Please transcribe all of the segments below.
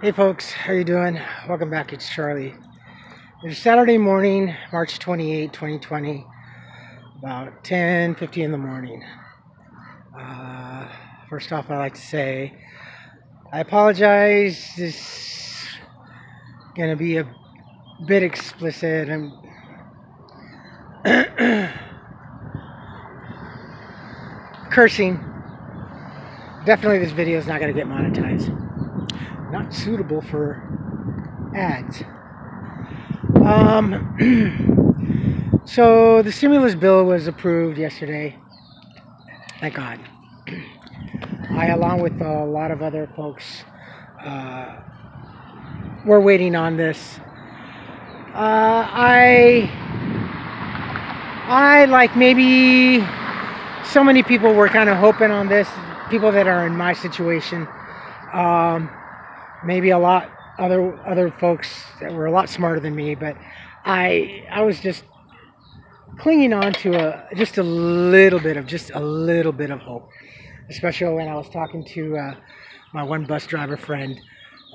Hey folks, how you doing? Welcome back, it's Charlie. It's Saturday morning, March 28, 2020, about 10:50 in the morning. First off, I'd like to say I apologize. This is going to be a bit explicit. I'm cursing. Definitely this video is not going to get monetized. Not suitable for ads. So the stimulus bill was approved yesterday. Thank God. I, along with a lot of other folks, were waiting on this. I like maybe so many people were kind of hoping on this. People that are in my situation. Maybe a lot other folks that were a lot smarter than me, but I was just clinging on to just a little bit of hope, especially when I was talking to my one bus driver friend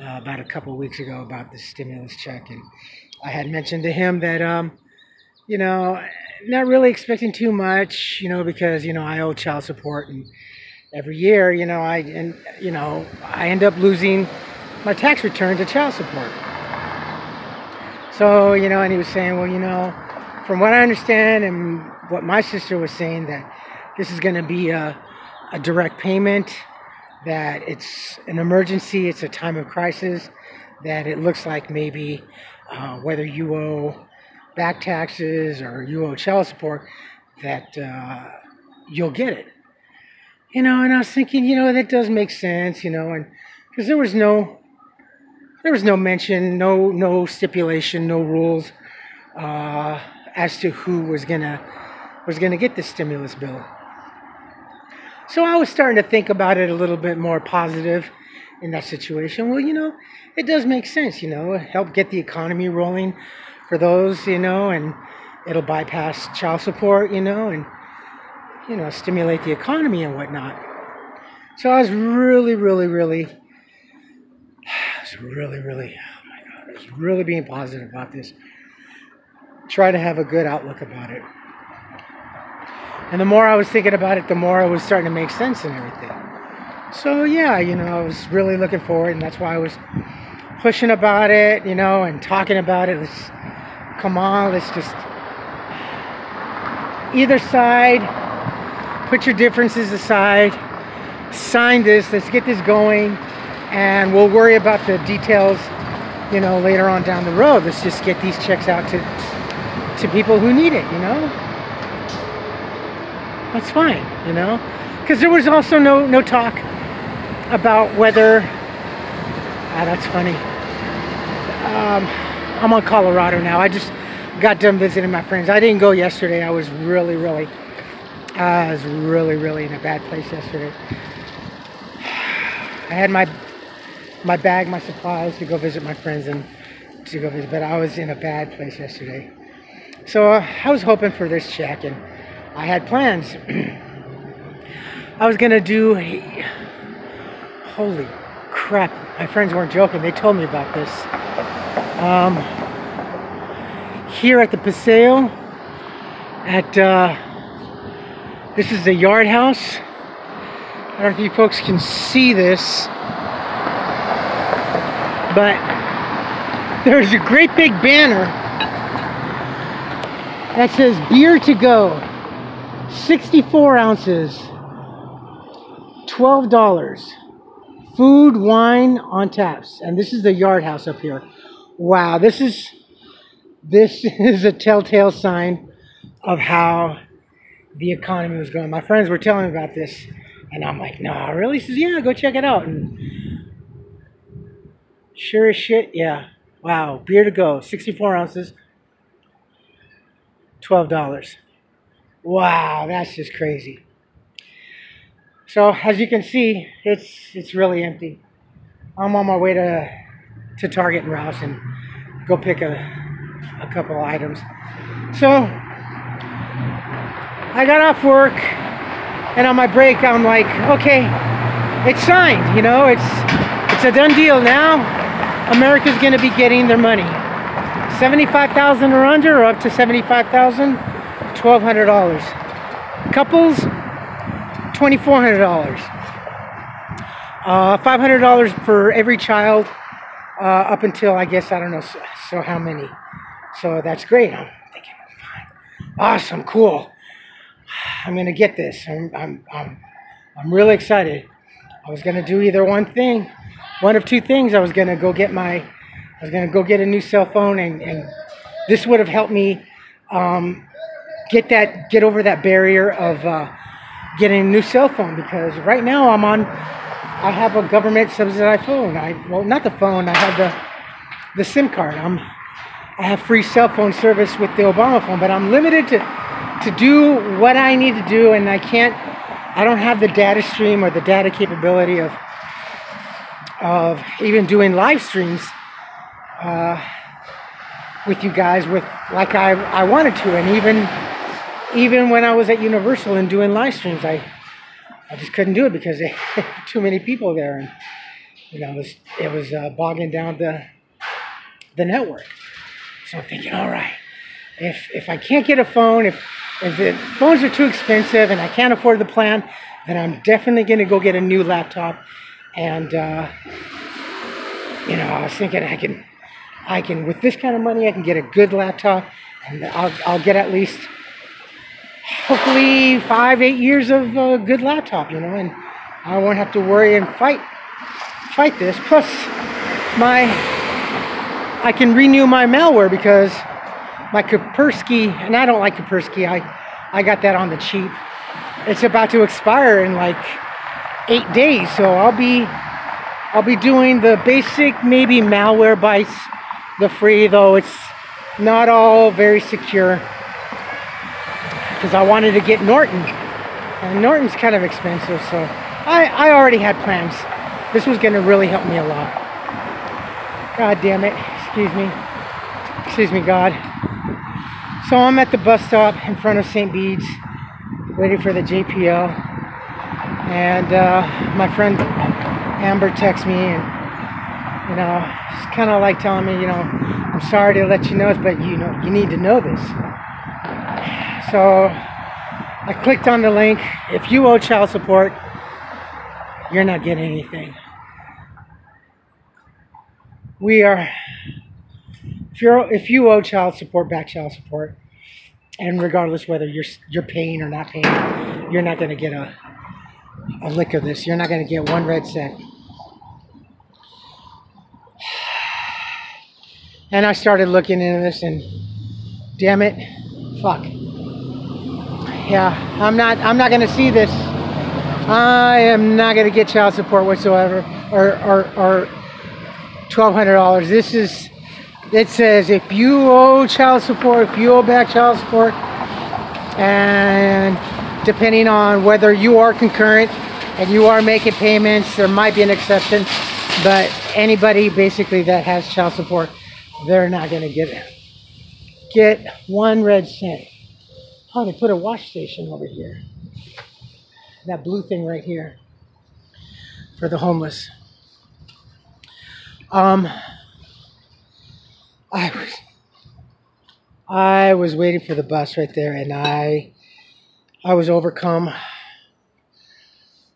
about a couple of weeks ago about the stimulus check, and I had mentioned to him that not really expecting too much, because I owe child support, and every year I end up losing my tax return to child support. So, and he was saying, well, from what I understand and what my sister was saying, that this is going to be a direct payment, that it's an emergency, it's a time of crisis, that it looks like maybe whether you owe back taxes or you owe child support, that you'll get it. And I was thinking, that does make sense, and because there was no mention, no stipulation, no rules as to who was gonna get the stimulus bill. So I was starting to think about it a little bit more positive in that situation. Well, it does make sense, help get the economy rolling for those, and it'll bypass child support, and stimulate the economy and whatnot. So I was really, being positive about this. Try to have a good outlook about it. And the more I was thinking about it, the more it was starting to make sense and everything. So yeah, I was really looking forward, and that's why I was pushing about it, and talking about it. Let's just either side, put your differences aside, sign this, let's get this going, and we'll worry about the details, later on down the road. Let's just get these checks out to people who need it, That's fine, because there was also no talk about whether, that's funny. I'm on Colorado now. I just got done visiting my friends. I didn't go yesterday. I was really in a bad place yesterday. I had my bag, my supplies to go visit my friends but I was in a bad place yesterday. So I was hoping for this check, and I had plans. I was gonna do, holy crap, my friends weren't joking, they told me about this. Here at the Paseo, this is the Yard House. I don't know if you folks can see this, but there's a great big banner that says beer to go, 64 ounces, $12, food, wine on taps. And this is the Yard House up here. Wow, this is a telltale sign of how the economy was going. My friends were telling me about this, and I'm like, no, really? He says, yeah, go check it out. And sure as shit, yeah. Wow, beer to go, 64 ounces, $12. Wow, that's just crazy. So as you can see, it's really empty. I'm on my way to Target and Rouse and go pick a couple of items. So I got off work, and on my break I'm like, okay, it's signed, it's a done deal now. America's going to be getting their money. 75,000 or under, or up to 75,000, $1,200. Couples, $2,400. $500 for every child, up until, I guess, I don't know, so how many. So that's great. I'm thinking, fine, awesome, cool. I'm gonna get this. I'm really excited. I was gonna do either one of two things. I was gonna go get a new cell phone, and this would have helped me get over that barrier of getting a new cell phone, because right now I have a government subsidized phone. Well, not the phone. I have the SIM card. I have free cell phone service with the Obama phone, but I'm limited to do what I need to do, and I don't have the data stream or the data capability of even doing live streams with you guys like I wanted to. And even when I was at Universal and doing live streams, I just couldn't do it because there were too many people there, and it was bogging down the network. So I'm thinking, all right, if I can't get a phone, if the phones are too expensive and I can't afford the plan, then I'm definitely going to go get a new laptop. And I was thinking I can with this kind of money I can get a good laptop, and I'll get at least hopefully 5-8 years of a good laptop, and I won't have to worry and fight this. Plus, I can renew my malware, because my Kaspersky, and I don't like Kaspersky, I got that on the cheap. It's about to expire in like 8 days, so I'll be doing the basic, maybe Malwarebytes, the free, though it's not all very secure, because I wanted to get Norton, and Norton's kind of expensive, so I already had plans. This was going to really help me a lot. God damn it. Excuse me, God. So I'm at the bus stop in front of St. Bede's, waiting for the JPL, and my friend Amber texts me, and it's kind of like telling me, I'm sorry to let you know this, but you need to know this. So I clicked on the link. If you owe child support, you're not getting anything. If you owe child support, back child support, and regardless whether you're paying or not paying, you're not going to get a lick of this. You're not going to get one red cent. And I started looking into this, and damn it, fuck. Yeah, I'm not going to see this. I am not going to get child support whatsoever, or $1,200. It says if you owe child support, if you owe back child support, and depending on whether you are concurrent and you are making payments, there might be an exception, but anybody basically that has child support, they're not going to get one red cent. Oh, they put a wash station over here. That blue thing right here for the homeless. I was waiting for the bus right there, and I was overcome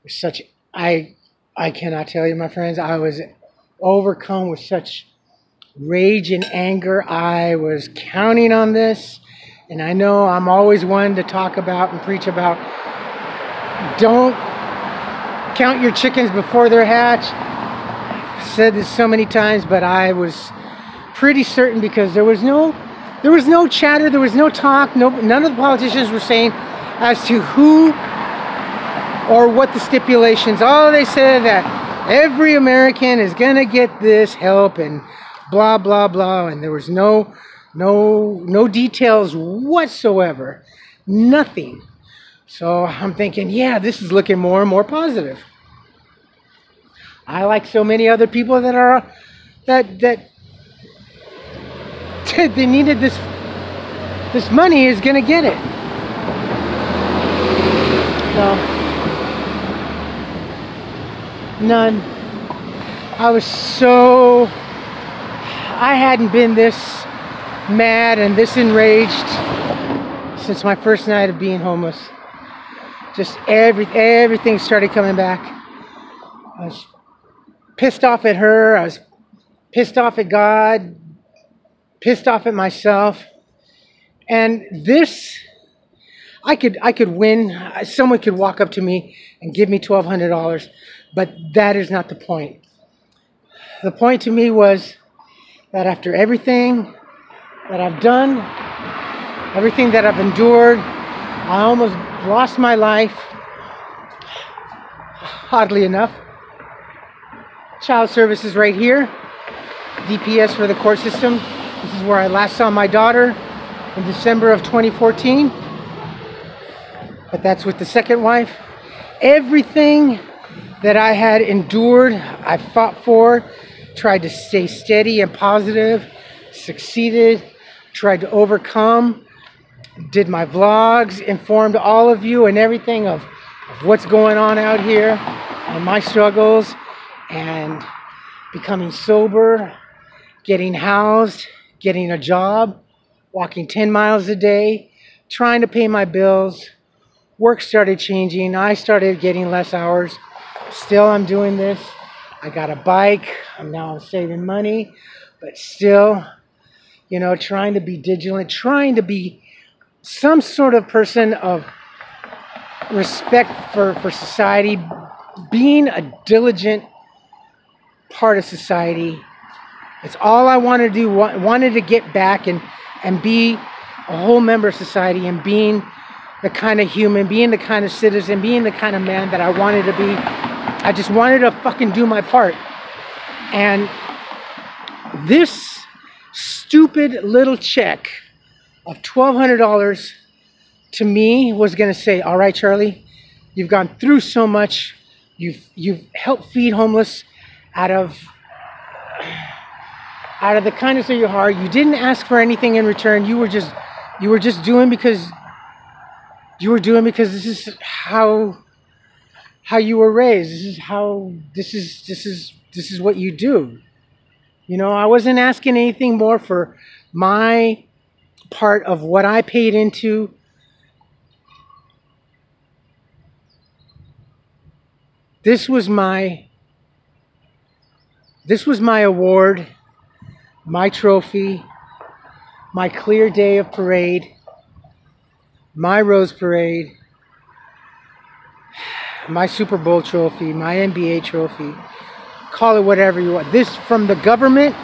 with such, I cannot tell you, my friends, I was overcome with such rage and anger. I was counting on this, and I know I'm always one to talk about and preach about, don't count your chickens before they're hatched. I've said this so many times, but I was pretty certain, because there was no chatter, there was no talk, none of the politicians were saying as to who or what the stipulations. All they said that every American is gonna get this help and blah blah blah, and there was no details whatsoever, nothing. So I'm thinking, yeah, this is looking more and more positive. I, like so many other people that they needed this money, is gonna get it. No, none. I was so I hadn't been this mad and this enraged since my first night of being homeless. Just everything started coming back. I was pissed off at her. I was pissed off at God. Pissed off at myself. And this, I could win. Someone could walk up to me and give me $1,200, but that is not the point. The point to me was that after everything that I've done, everything that I've endured, I almost lost my life. Oddly enough, child services right here, DPS for the court system. This is where I last saw my daughter in December of 2014. But that's with the second wife. Everything that I had endured, I fought for, tried to stay steady and positive, succeeded, tried to overcome, did my vlogs, informed all of you and everything of what's going on out here and my struggles, and becoming sober, getting housed, getting a job, walking 10 miles a day, trying to pay my bills. Work started changing. I started getting less hours. Still, I'm doing this. I got a bike. I'm saving money, but still, you know, trying to be vigilant, trying to be some sort of person of respect for society, being a diligent part of society. It's all I wanted to do. Wanted to get back and be a whole member of society, and being the kind of human, being the kind of citizen, being the kind of man that I wanted to be. I just wanted to fucking do my part. And this stupid little check of $1,200 to me was going to say, all right, Charlie, you've gone through so much. You've helped feed homeless out of the kindness of your heart. You didn't ask for anything in return. You were just doing because this is how you were raised. This is what you do. You know, I wasn't asking anything more for my part of what I paid into. This was my award, my trophy, my clear day of parade, my Rose Parade, my Super Bowl trophy, my NBA trophy. Call it whatever you want. This from the government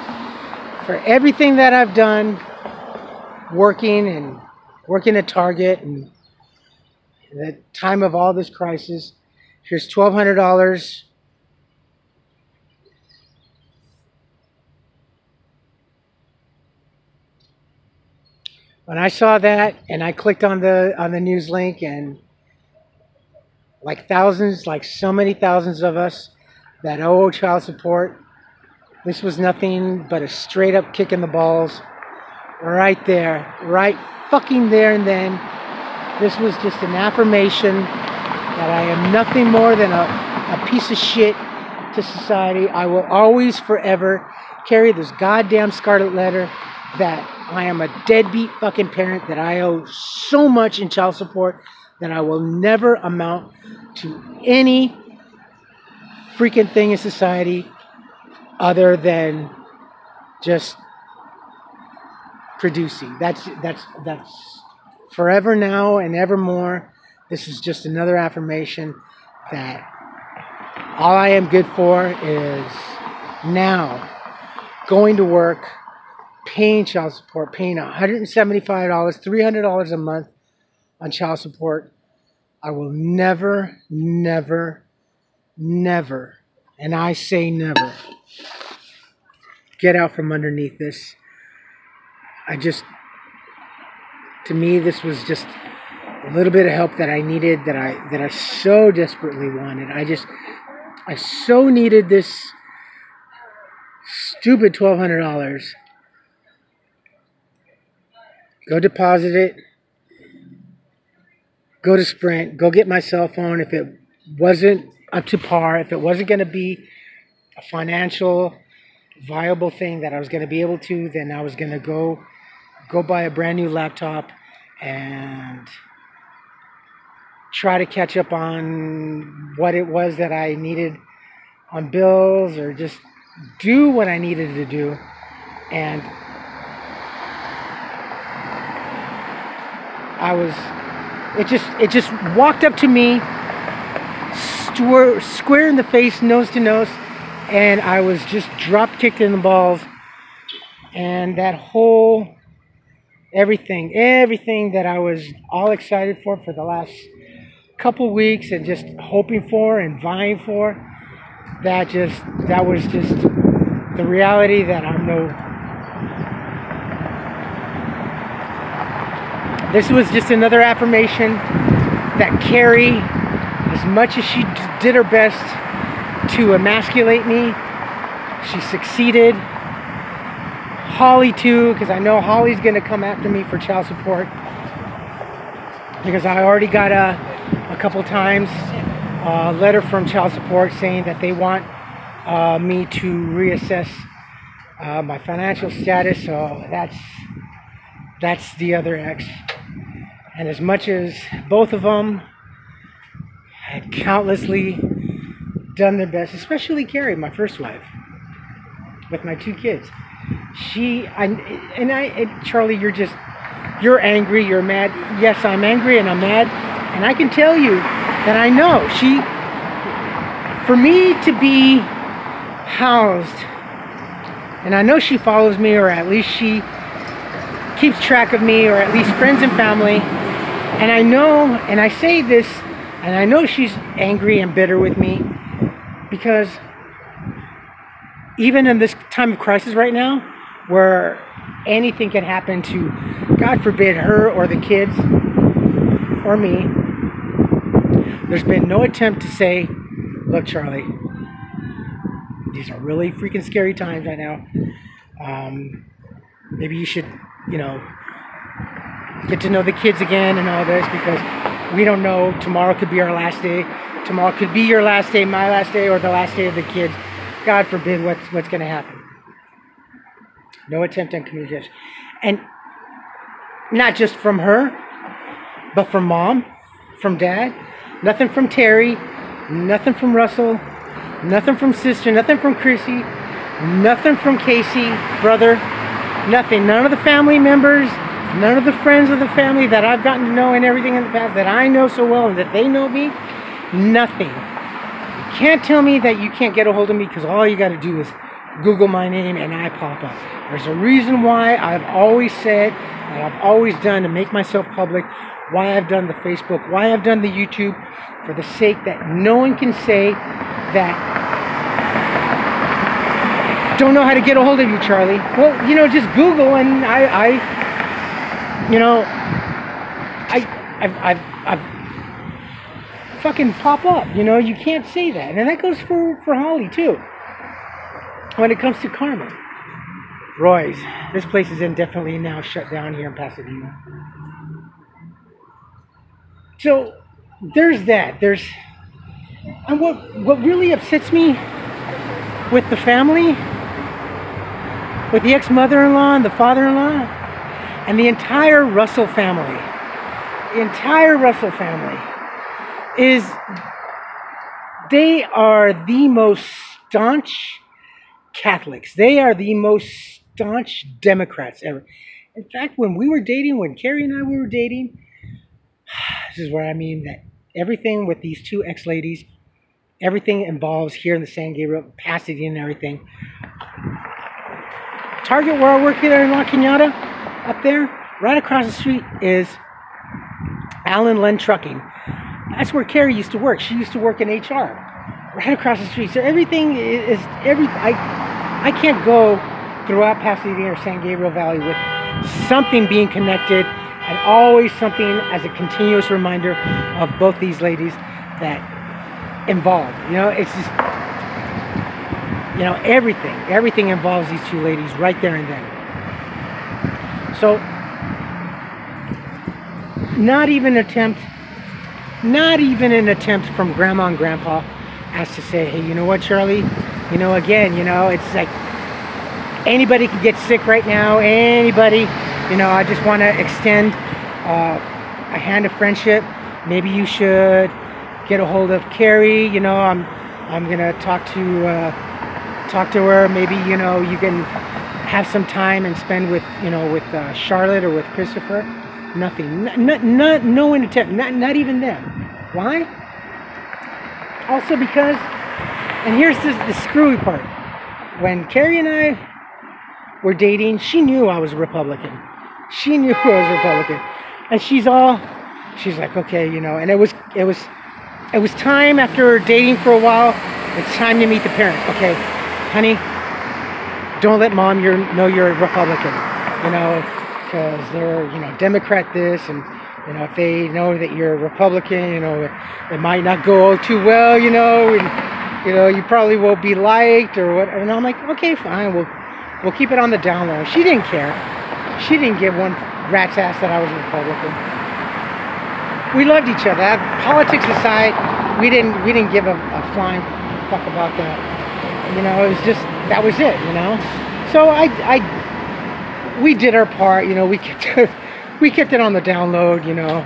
for everything that I've done, working at Target, and at the time of all this crisis. Here's $1,200. When I saw that and I clicked on the news link, and like so many thousands of us that owe child support, this was nothing but a straight up kick in the balls. Right there, right fucking there and then. This was just an affirmation that I am nothing more than a piece of shit to society. I will always, forever carry this goddamn scarlet letter that I am a deadbeat fucking parent, that I owe so much in child support that I will never amount to any freaking thing in society other than just producing. That's forever now and evermore. This is just another affirmation that all I am good for is now going to work, paying child support, paying $175, $300 a month on child support. I will never, never, never, and I say never, get out from underneath this. To me, this was just a little bit of help that I needed, that I so desperately wanted. I so needed this stupid $1,200. Go deposit it. Go to Sprint. Go get my cell phone. If it wasn't up to par, if it wasn't going to be a financial viable thing that I was going to be able to, then I was going to go buy a brand new laptop and try to catch up on what it was that I needed on bills, or just do what I needed to do. And it just walked up to me, square in the face, nose to nose, and I was just drop kicked in the balls. And that whole everything that I was all excited for the last couple weeks and just hoping for and vying for, that was just the reality that this was just another affirmation that Carrie, as much as she did her best to emasculate me, she succeeded. Holly too, because I know Holly's going to come after me for child support, because I already got a couple times a letter from child support saying that they want me to reassess my financial status. So that's the other ex. And as much as both of them had countlessly done their best, especially Carrie, my first wife, with my 2 kids, Charlie, you're angry, you're mad. Yes, I'm angry and I'm mad, and I can tell you that I know for me to be housed, and I know she follows me, or at least she keeps track of me, or at least friends and family, and I know, and I say this, and I know she's angry and bitter with me, because even in this time of crisis right now, where anything can happen to, God forbid, her or the kids or me, there's been no attempt to say, look, Charlie, these are really freaking scary times right now. Maybe you should, get to know the kids again and all this, because we don't know. Tomorrow could be our last day. Tomorrow could be your last day, my last day, or the last day of the kids. God forbid what's going to happen. No attempt at communication. And not just from her, but from Mom, from Dad. Nothing from Terry, nothing from Russell, nothing from Sister, nothing from Chrissy, nothing from Casey, brother, nothing. None of the family members, none of the friends of the family that I've gotten to know and everything in the past that I know so well and that they know me, nothing. You can't tell me that you can't get a hold of me, because all you got to do is Google my name and I pop up. There's a reason why I've always said, and I've always done to make myself public, why I've done the Facebook, why I've done the YouTube, for the sake that no one can say that don't know how to get a hold of you, Charlie. Well, just Google, and I've fucking pop up. You can't say that. And that goes for Holly too. When it comes to Carmen, Roy's, this place is indefinitely now shut down here in Pasadena. So there's that. And what really upsets me with the family, with the ex-mother-in-law and the father-in-law, and the entire Russell family, is they are the most staunch Catholics. They are the most staunch Democrats ever. In fact, when Carrie and I were dating, this is what I mean, that everything with these 2 ex-ladies, everything involves here in the San Gabriel, Pasadena, and everything. Target where I work here in La Cañada, up there, right across the street is Allen Len Trucking. That's where Carrie used to work. She used to work in HR, right across the street. So everything is I can't go throughout Pasadena or San Gabriel Valley with something being connected, and always something as a continuous reminder of both these ladies that involved. It's just, everything involves these 2 ladies right there and then. So, not even an attempt from Grandma and Grandpa as to say, hey, you know what, Charlie? Again, it's like, Anybody can get sick right now. Anybody, you know, I just want to extend a hand of friendship. Maybe you should get a hold of Carrie. You know, I'm gonna talk to her. Maybe, you know, you can have some time and spend with, you know, with Charlotte or with Christopher. Nothing. No one attempt. Not even them. Why? Also because, and here's the screwy part. When Carrie and I were dating, she knew I was a Republican. She knew I was a Republican, and she's like, okay, you know. And it was time after dating for a while. It's time to meet the parents. Okay, honey, don't let mom know you're a Republican, you know, because they're, you know, Democrat this, and, you know, if they know that you're a Republican, you know, it might not go too well, you know, and, you know, you probably won't be liked or what. And I'm like, okay, fine, we'll keep it on the down low. She didn't care. She didn't give one rat's ass that I was a Republican. We loved each other. Politics aside, we didn't give a flying fuck about that. You know, it was just, that was it, you know. So we did our part, you know. We kept it on the download, you know.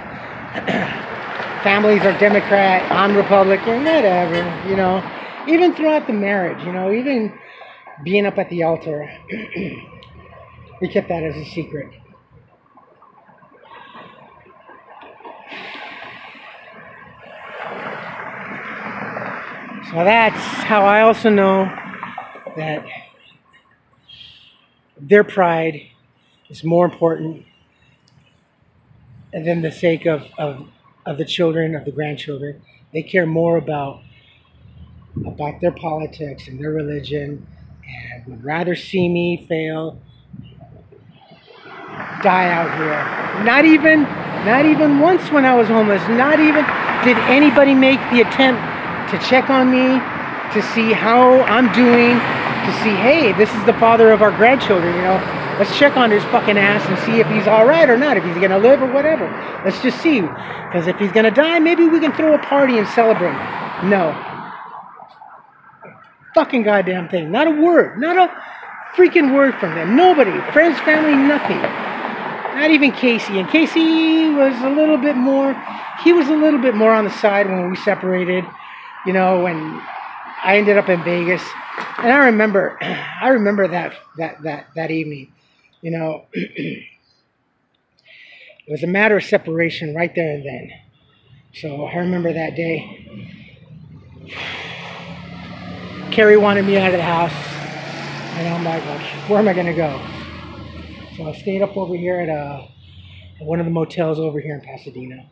Families are Democrat, I'm Republican, whatever, you know. Even throughout the marriage, you know, even being up at the altar, we kept that as a secret. So that's how I also know that their pride is more important than the sake of the children, of the grandchildren. They care more about their politics and their religion, and would rather see me fail, die out here. Not even once when I was homeless. Not even did anybody make the attempt to check on me, to see how I'm doing, to see, hey, this is the father of our grandchildren, you know. Let's check on his fucking ass and see if he's all right or not, if he's gonna live or whatever. Let's just see, because if he's gonna die, maybe we can throw a party and celebrate. No. Fucking goddamn thing. Not a word. Not a freaking word from them. Nobody. Friends, family, nothing. Not even Casey. And Casey was a little bit more, he was a little bit more on the side when we separated, you know, when I ended up in Vegas. And I remember that evening, you know. It was a matter of separation right there and then. So I remember that day. Carrie wanted me out of the house, and I'm like, where am I going to go? So I stayed up over here at one of the motels over here in Pasadena,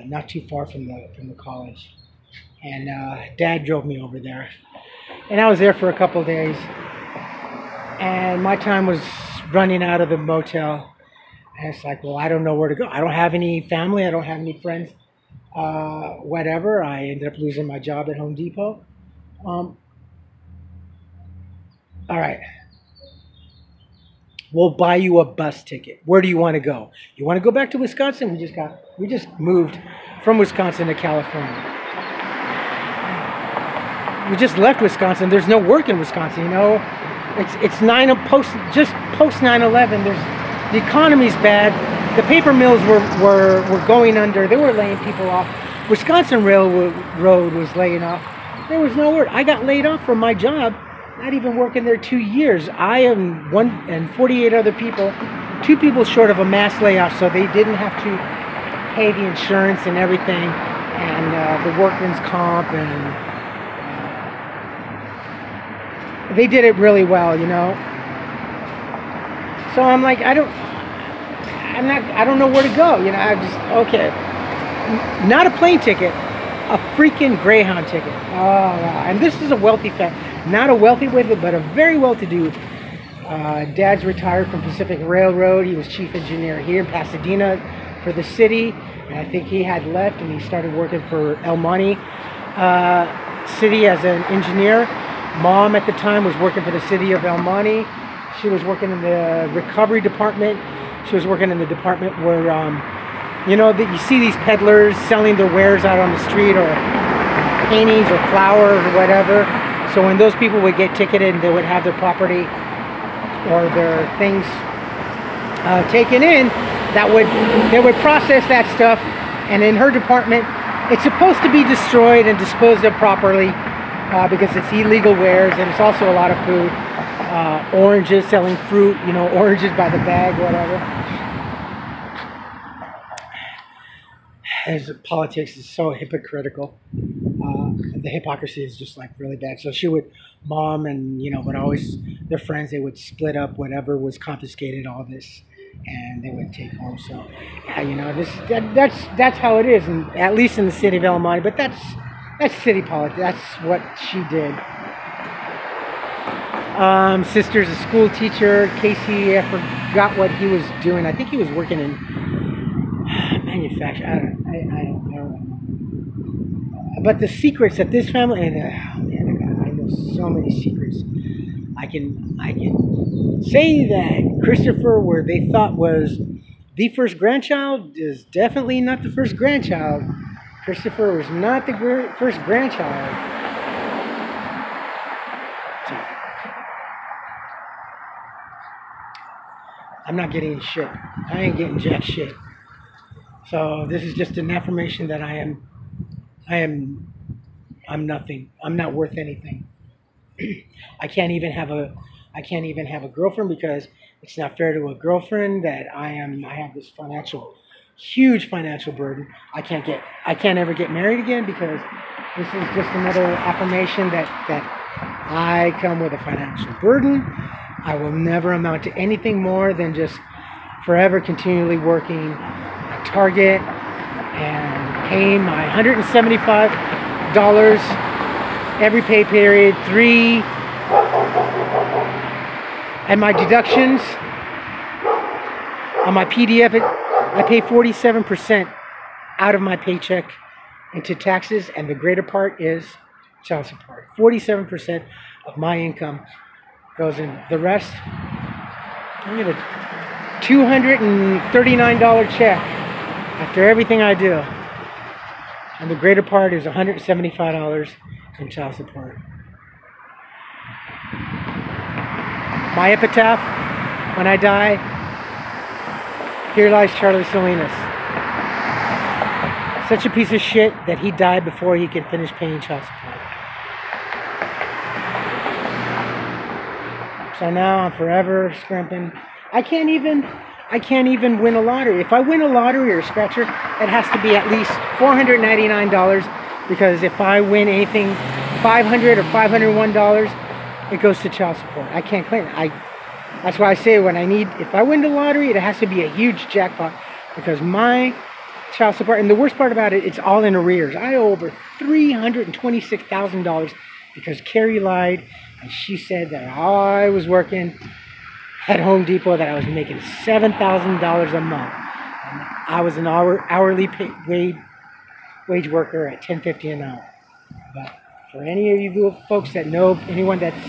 not too far from the college. And Dad drove me over there, and I was there for a couple of days. And my time was running out of the motel, and it's like, well, I don't know where to go. I don't have any family. I don't have any friends. Whatever. I ended up losing my job at Home Depot. All right. We'll buy you a bus ticket. Where do you want to go? You want to go back to Wisconsin? We just moved from Wisconsin to California. We just left Wisconsin. There's no work in Wisconsin, you know. It's just post 9/11. The economy's bad. The paper mills were going under. They were laying people off. Wisconsin Railroad was laying off. There was no work. I got laid off from my job. Not even working there 2 years. I am one and 48 other people, 2 people short of a mass layoff, so they didn't have to pay the insurance and everything, and the workman's comp, and they did it really well, you know. So I'm like, I don't know where to go, you know. I just, okay, not a plane ticket, a freaking Greyhound ticket. Oh, and this is a wealthy family. Not a wealthy, but a very well-to-do. Dad's retired from Pacific Railroad. He was chief engineer here in Pasadena for the city. And I think he had left and he started working for El Monte City as an engineer. Mom at the time was working for the city of El Monte. She was working in the recovery department. She was working in the department where, you know, that you see these peddlers selling their wares out on the street, or paintings or flowers or whatever. So when those people would get ticketed and they would have their property or their things taken in, they would process that stuff, and in her department, it's supposed to be destroyed and disposed of properly because it's illegal wares, and it's also a lot of food. Oranges, selling fruit, you know, oranges by the bag, whatever. As politics is so hypocritical. The hypocrisy is just like really bad. So she would, mom and, you know, would always, their friends, they would split up whatever was confiscated, all this, and they would take home. So, yeah, you know, that's how it is, and at least in the city of El Monte. But that's city politics. That's what she did. Sister's a school teacher. Casey, I forgot what he was doing. I think he was working in manufacturing. I don't know. But the secrets that this family, and oh man, I know so many secrets. I can say that Christopher, where they thought was the first grandchild, is definitely not the first grandchild. Christopher was not the first grandchild. I'm not getting shit. I ain't getting jack shit. So this is just an affirmation that I'm nothing. I'm not worth anything. I can't even have a girlfriend because it's not fair to a girlfriend that I have this huge financial burden. I can't ever get married again because this is just another affirmation that I come with a financial burden. I will never amount to anything more than just forever continually working at Target and paying my $175 every pay period, 3, and my deductions on my PDF, I pay 47% out of my paycheck into taxes, and the greater part is child support. 47% of my income goes in. The rest, I get a $239 check after everything I do. And the greater part is $175 in child support. My epitaph, when I die, here lies Charlie Salinas. Such a piece of shit that he died before he could finish paying child support. So now I'm forever scrimping. I can't even win a lottery. If I win a lottery or a scratcher, it has to be at least $499, because if I win anything $500 or $501, it goes to child support. I can't claim it. That's why I say if I win the lottery, it has to be a huge jackpot, because my child support, and the worst part about it, it's all in arrears. I owe over $326,000 because Carrie lied, and she said that I was working at Home Depot, that I was making $7,000 a month. And I was an hourly wage worker at $10.50 an hour. But for any of you folks that know anyone that's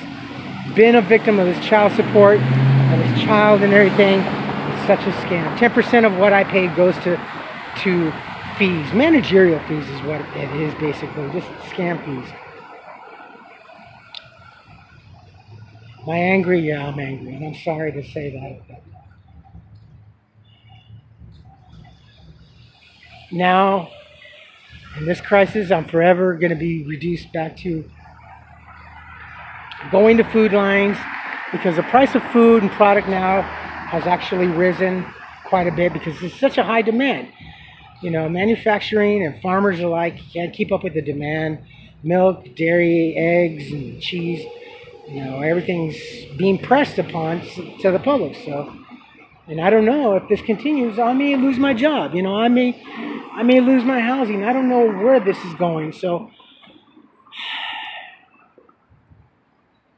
been a victim of this child support, of this child and everything, it's such a scam. 10% of what I pay goes to fees. Managerial fees is what it is, basically. Just scam fees. Am I angry? Yeah, I'm angry, and I'm sorry to say that. But now, in this crisis, I'm forever going to be reduced back to going to food lines, because the price of food and product now has actually risen quite a bit because there's such a high demand. You know, manufacturing and farmers alike can't keep up with the demand. Milk, dairy, eggs, and cheese. You know, everything's being pressed upon to the public. So, and I don't know if this continues, I may lose my job. You know, I may lose my housing. I don't know where this is going. So,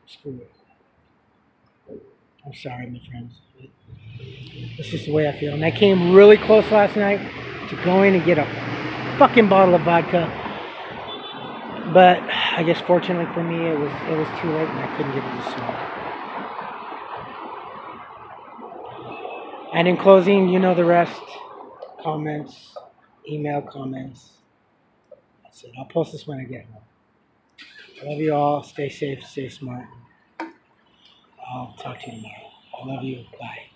screw it. I'm sorry, my friends. It's just the way I feel. And I came really close last night to going and get a fucking bottle of vodka. But I guess fortunately for me, it was too late and I couldn't get it this sooner. And in closing, you know the rest. Comments, email comments. That's it. I'll post this when I get home. I love you all. Stay safe, stay smart. I'll talk to you tomorrow. I love you. Bye.